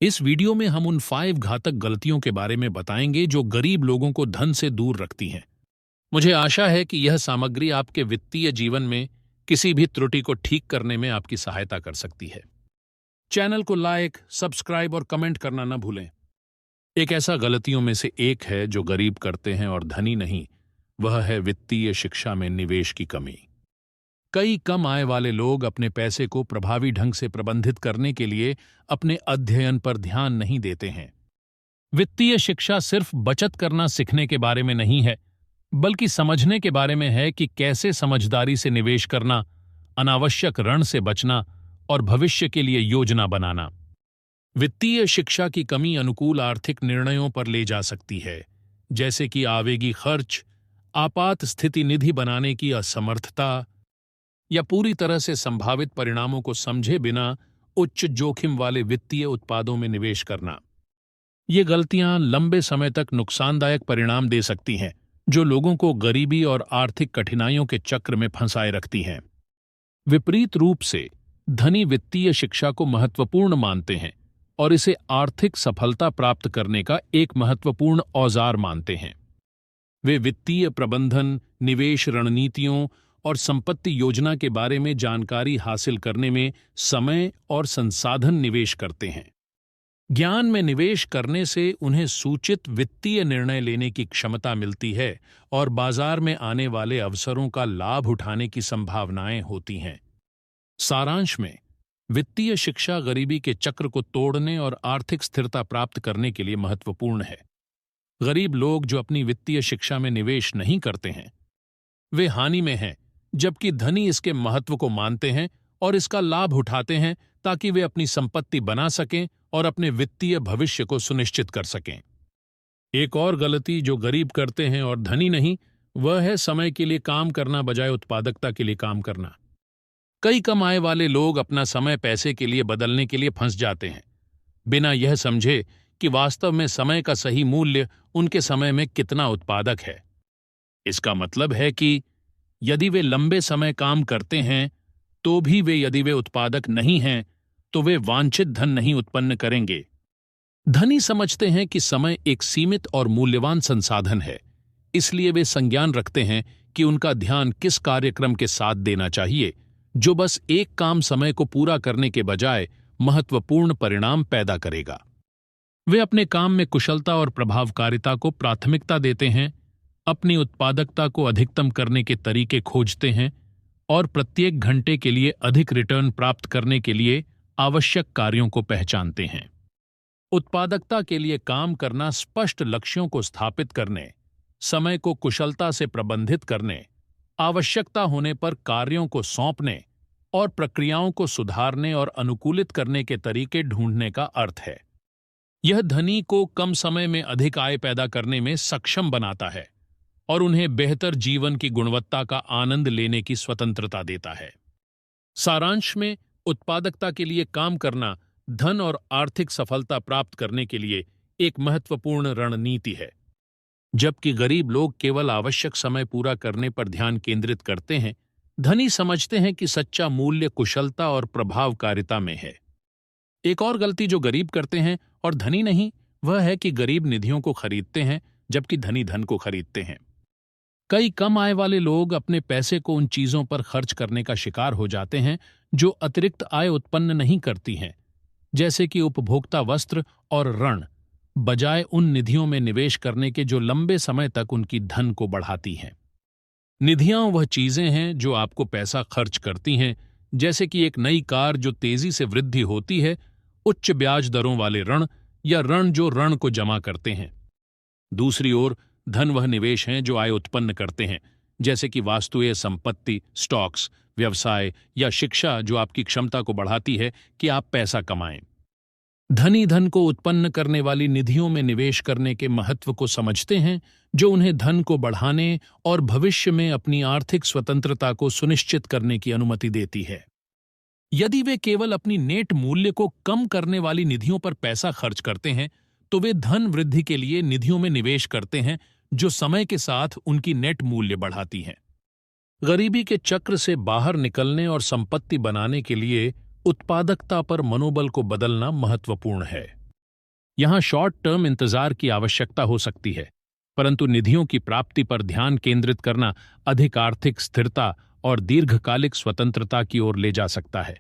इस वीडियो में हम उन 5 घातक गलतियों के बारे में बताएंगे जो गरीब लोगों को धन से दूर रखती हैं। मुझे आशा है कि यह सामग्री आपके वित्तीय जीवन में किसी भी त्रुटि को ठीक करने में आपकी सहायता कर सकती है। चैनल को लाइक, सब्सक्राइब और कमेंट करना न भूलें। एक ऐसा गलतियों में से एक है जो गरीब करते हैं और धनी नहीं, वह है वित्तीय शिक्षा में निवेश की कमी। कई कम आय वाले लोग अपने पैसे को प्रभावी ढंग से प्रबंधित करने के लिए अपने अध्ययन पर ध्यान नहीं देते हैं। वित्तीय शिक्षा सिर्फ बचत करना सीखने के बारे में नहीं है, बल्कि समझने के बारे में है कि कैसे समझदारी से निवेश करना, अनावश्यक ऋण से बचना और भविष्य के लिए योजना बनाना। वित्तीय शिक्षा की कमी अनुकूल आर्थिक निर्णयों पर ले जा सकती है, जैसे कि आवेगी खर्च, आपात स्थिति निधि बनाने की असमर्थता या पूरी तरह से संभावित परिणामों को समझे बिना उच्च जोखिम वाले वित्तीय उत्पादों में निवेश करना। ये गलतियां लंबे समय तक नुकसानदायक परिणाम दे सकती हैं, जो लोगों को गरीबी और आर्थिक कठिनाइयों के चक्र में फंसाए रखती हैं। विपरीत रूप से धनी वित्तीय शिक्षा को महत्वपूर्ण मानते हैं और इसे आर्थिक सफलता प्राप्त करने का एक महत्वपूर्ण औजार मानते हैं। वे वित्तीय प्रबंधन, निवेश रणनीतियों और संपत्ति योजना के बारे में जानकारी हासिल करने में समय और संसाधन निवेश करते हैं। ज्ञान में निवेश करने से उन्हें सूचित वित्तीय निर्णय लेने की क्षमता मिलती है और बाजार में आने वाले अवसरों का लाभ उठाने की संभावनाएं होती हैं। सारांश में, वित्तीय शिक्षा गरीबी के चक्र को तोड़ने और आर्थिक स्थिरता प्राप्त करने के लिए महत्वपूर्ण है। गरीब लोग जो अपनी वित्तीय शिक्षा में निवेश नहीं करते हैं, वे हानि में हैं, जबकि धनी इसके महत्व को मानते हैं और इसका लाभ उठाते हैं ताकि वे अपनी संपत्ति बना सकें और अपने वित्तीय भविष्य को सुनिश्चित कर सकें। एक और गलती जो गरीब करते हैं और धनी नहीं, वह है समय के लिए काम करना बजाय उत्पादकता के लिए काम करना। कई कम आय वाले लोग अपना समय पैसे के लिए बदलने के लिए फंस जाते हैं, बिना यह समझे कि वास्तव में समय का सही मूल्य उनके समय में कितना उत्पादक है। इसका मतलब है कि यदि वे लंबे समय काम करते हैं तो भी यदि वे उत्पादक नहीं हैं तो वे वांछित धन नहीं उत्पन्न करेंगे। धनी समझते हैं कि समय एक सीमित और मूल्यवान संसाधन है, इसलिए वे संज्ञान रखते हैं कि उनका ध्यान किस कार्यक्रम के साथ देना चाहिए जो बस एक काम समय को पूरा करने के बजाय महत्वपूर्ण परिणाम पैदा करेगा। वे अपने काम में कुशलता और प्रभावकारिता को प्राथमिकता देते हैं, अपनी उत्पादकता को अधिकतम करने के तरीके खोजते हैं और प्रत्येक घंटे के लिए अधिक रिटर्न प्राप्त करने के लिए आवश्यक कार्यों को पहचानते हैं। उत्पादकता के लिए काम करना स्पष्ट लक्ष्यों को स्थापित करने, समय को कुशलता से प्रबंधित करने, आवश्यकता होने पर कार्यों को सौंपने और प्रक्रियाओं को सुधारने और अनुकूलित करने के तरीके ढूंढने का अर्थ है। यह धनी को कम समय में अधिक आय पैदा करने में सक्षम बनाता है और उन्हें बेहतर जीवन की गुणवत्ता का आनंद लेने की स्वतंत्रता देता है। सारांश में, उत्पादकता के लिए काम करना धन और आर्थिक सफलता प्राप्त करने के लिए एक महत्वपूर्ण रणनीति है, जबकि गरीब लोग केवल आवश्यक समय पूरा करने पर ध्यान केंद्रित करते हैं। धनी समझते हैं कि सच्चा मूल्य कुशलता और प्रभावकारिता में है। एक और गलती जो गरीब करते हैं और धनी नहीं, वह है कि गरीब निधियों को खरीदते हैं जबकि धनी धन को खरीदते हैं। कई कम आय वाले लोग अपने पैसे को उन चीजों पर खर्च करने का शिकार हो जाते हैं जो अतिरिक्त आय उत्पन्न नहीं करती हैं, जैसे कि उपभोक्ता वस्त्र और ऋण, बजाय उन निधियों में निवेश करने के जो लंबे समय तक उनकी धन को बढ़ाती हैं। निधियां वह चीजें हैं जो आपको पैसा खर्च करती हैं, जैसे कि एक नई कार जो तेजी से वृद्धि होती है, उच्च ब्याज दरों वाले ऋण या ऋण जो ऋण को जमा करते हैं। दूसरी ओर, धन वह निवेश हैं जो आय उत्पन्न करते हैं, जैसे कि वास्तुएं संपत्ति, स्टॉक्स, व्यवसाय या शिक्षा जो आपकी क्षमता को बढ़ाती है कि आप पैसा कमाएं। धनी धन को उत्पन्न करने वाली निधियों में निवेश करने के महत्व को समझते हैं, जो उन्हें धन को बढ़ाने और भविष्य में अपनी आर्थिक स्वतंत्रता को सुनिश्चित करने की अनुमति देती है। यदि वे केवल अपनी नेट मूल्य को कम करने वाली निधियों पर पैसा खर्च करते हैं, तो वे धन वृद्धि के लिए निधियों में निवेश करते हैं जो समय के साथ उनकी नेट मूल्य बढ़ाती हैं। गरीबी के चक्र से बाहर निकलने और संपत्ति बनाने के लिए उत्पादकता पर मनोबल को बदलना महत्वपूर्ण है। यहाँ शॉर्ट टर्म इंतजार की आवश्यकता हो सकती है, परंतु निधियों की प्राप्ति पर ध्यान केंद्रित करना अधिक आर्थिक स्थिरता और दीर्घकालिक स्वतंत्रता की ओर ले जा सकता है।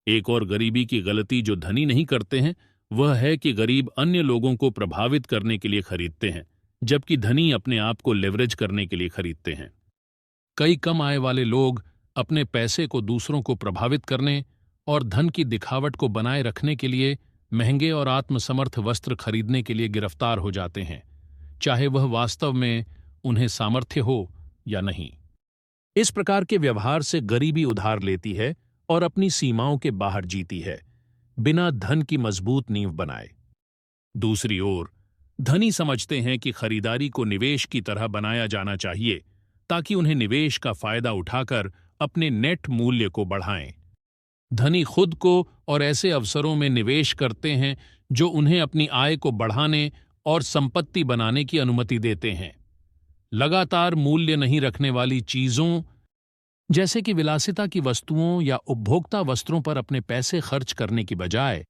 एक और गरीबी की गलती जो धनी नहीं करते हैं वह है कि गरीब अन्य लोगों को प्रभावित करने के लिए खरीदते हैं, जबकि धनी अपने आप को लेवरेज करने के लिए खरीदते हैं। कई कम आय वाले लोग अपने पैसे को दूसरों को प्रभावित करने और धन की दिखावट को बनाए रखने के लिए महंगे और आत्मसमर्थ वस्त्र खरीदने के लिए गिरफ्तार हो जाते हैं, चाहे वह वास्तव में उन्हें सामर्थ्य हो या नहीं। इस प्रकार के व्यवहार से गरीबी उधार लेती है और अपनी सीमाओं के बाहर जीती है, बिना धन की मजबूत नींव बनाए। दूसरी ओर, धनी समझते हैं कि खरीदारी को निवेश की तरह बनाया जाना चाहिए ताकि उन्हें निवेश का फायदा उठाकर अपने नेट मूल्य को बढ़ाएं। धनी खुद को और ऐसे अवसरों में निवेश करते हैं जो उन्हें अपनी आय को बढ़ाने और संपत्ति बनाने की अनुमति देते हैं। लगातार मूल्य नहीं रखने वाली चीजों जैसे कि विलासिता की वस्तुओं या उपभोक्ता वस्त्रों पर अपने पैसे खर्च करने की बजाय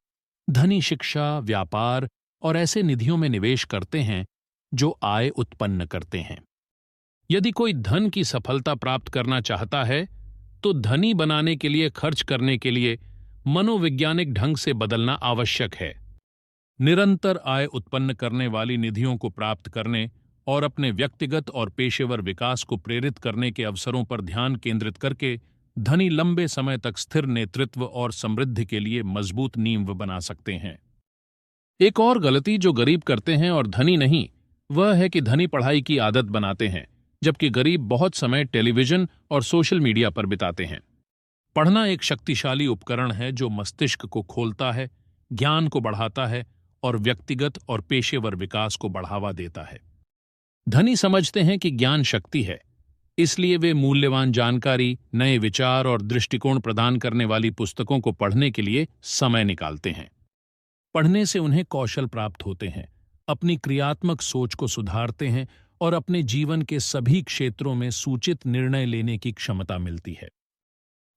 धनी शिक्षा, व्यापार और ऐसे निधियों में निवेश करते हैं जो आय उत्पन्न करते हैं। यदि कोई धन की सफलता प्राप्त करना चाहता है तो धनी बनाने के लिए खर्च करने के लिए मनोवैज्ञानिक ढंग से बदलना आवश्यक है। निरंतर आय उत्पन्न करने वाली निधियों को प्राप्त करने और अपने व्यक्तिगत और पेशेवर विकास को प्रेरित करने के अवसरों पर ध्यान केंद्रित करके धनी लंबे समय तक स्थिर नेतृत्व और समृद्धि के लिए मजबूत नींव बना सकते हैं। एक और गलती जो गरीब करते हैं और धनी नहीं, वह है कि धनी पढ़ाई की आदत बनाते हैं, जबकि गरीब बहुत समय टेलीविजन और सोशल मीडिया पर बिताते हैं। पढ़ना एक शक्तिशाली उपकरण है जो मस्तिष्क को खोलता है, ज्ञान को बढ़ाता है और व्यक्तिगत और पेशेवर विकास को बढ़ावा देता है। धनी समझते हैं कि ज्ञान शक्ति है, इसलिए वे मूल्यवान जानकारी, नए विचार और दृष्टिकोण प्रदान करने वाली पुस्तकों को पढ़ने के लिए समय निकालते हैं। पढ़ने से उन्हें कौशल प्राप्त होते हैं, अपनी क्रियात्मक सोच को सुधारते हैं और अपने जीवन के सभी क्षेत्रों में सूचित निर्णय लेने की क्षमता मिलती है।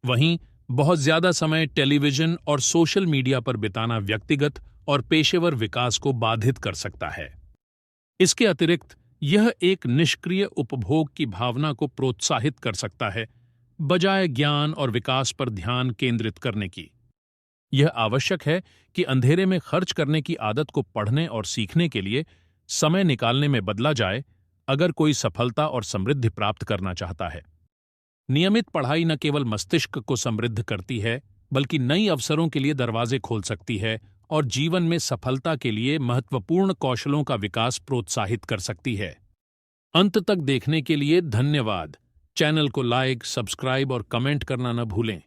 वहीं बहुत ज्यादा समय टेलीविजन और सोशल मीडिया पर बिताना व्यक्तिगत और पेशेवर विकास को बाधित कर सकता है। इसके अतिरिक्त यह एक निष्क्रिय उपभोग की भावना को प्रोत्साहित कर सकता है, बजाय ज्ञान और विकास पर ध्यान केंद्रित करने की। यह आवश्यक है कि अंधेरे में खर्च करने की आदत को पढ़ने और सीखने के लिए समय निकालने में बदला जाए, अगर कोई सफलता और समृद्धि प्राप्त करना चाहता है। नियमित पढ़ाई न केवल मस्तिष्क को समृद्ध करती है, बल्कि नई अवसरों के लिए दरवाजे खोल सकती है और जीवन में सफलता के लिए महत्वपूर्ण कौशलों का विकास प्रोत्साहित कर सकती है। अंत तक देखने के लिए धन्यवाद। चैनल को लाइक, सब्सक्राइब और कमेंट करना न भूलें।